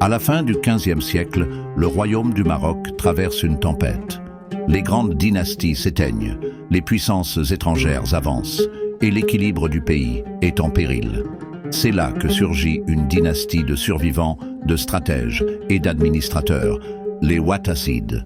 À la fin du XVe siècle, le royaume du Maroc traverse une tempête. Les grandes dynasties s'éteignent, les puissances étrangères avancent et l'équilibre du pays est en péril. C'est là que surgit une dynastie de survivants, de stratèges et d'administrateurs, les Ouattassides.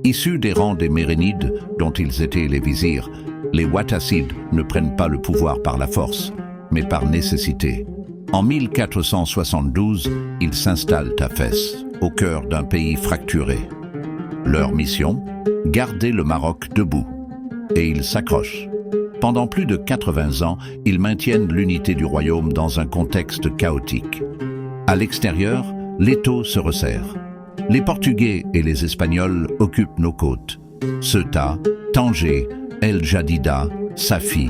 Issus des rangs des Mérinides, dont ils étaient les vizirs, les Ouattassides ne prennent pas le pouvoir par la force, mais par nécessité. En 1472, ils s'installent à Fès, au cœur d'un pays fracturé. Leur mission ? Garder le Maroc debout. Et ils s'accrochent. Pendant plus de 80 ans, ils maintiennent l'unité du royaume dans un contexte chaotique. À l'extérieur, l'étau se resserre. Les Portugais et les Espagnols occupent nos côtes. Ceuta, Tanger, El Jadida, Safi.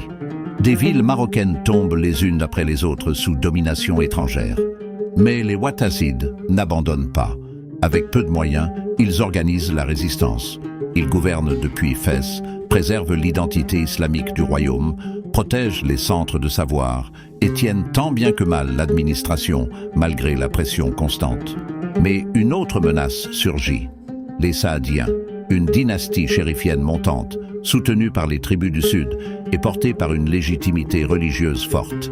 Des villes marocaines tombent les unes après les autres sous domination étrangère. Mais les Ouattassides n'abandonnent pas. Avec peu de moyens, ils organisent la résistance. Ils gouvernent depuis Fès, préservent l'identité islamique du royaume, protègent les centres de savoir et tiennent tant bien que mal l'administration, malgré la pression constante. Mais une autre menace surgit. Les Saadiens, une dynastie chérifienne montante, soutenue par les tribus du Sud et portée par une légitimité religieuse forte.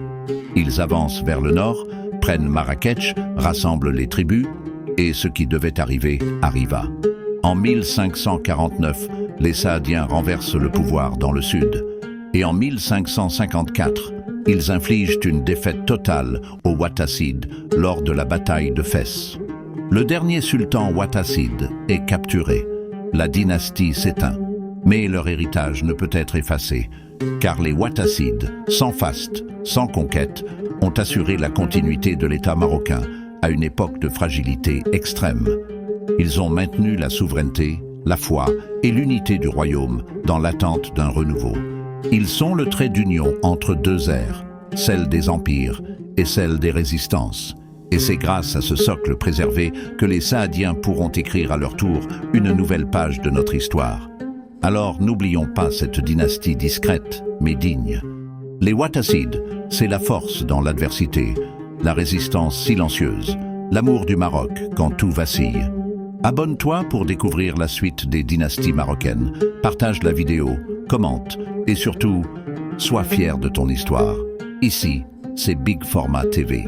Ils avancent vers le nord, prennent Marrakech, rassemblent les tribus, et ce qui devait arriver arriva. En 1549, les Saadiens renversent le pouvoir dans le sud, et en 1554, ils infligent une défaite totale aux Ouattassides lors de la bataille de Fès. Le dernier sultan Ouattasside est capturé. La dynastie s'éteint, mais leur héritage ne peut être effacé, car les Ouattassides, sans faste, sans conquête, ont assuré la continuité de l'État marocain à une époque de fragilité extrême. Ils ont maintenu la souveraineté, la foi et l'unité du royaume dans l'attente d'un renouveau. Ils sont le trait d'union entre deux ères, celle des empires et celle des résistances. Et c'est grâce à ce socle préservé que les Saadiens pourront écrire à leur tour une nouvelle page de notre histoire. Alors n'oublions pas cette dynastie discrète, mais digne. Les Ouattassides, c'est la force dans l'adversité, la résistance silencieuse, l'amour du Maroc quand tout vacille. Abonne-toi pour découvrir la suite des dynasties marocaines, partage la vidéo, commente et surtout, sois fier de ton histoire. Ici, c'est Big Format TV.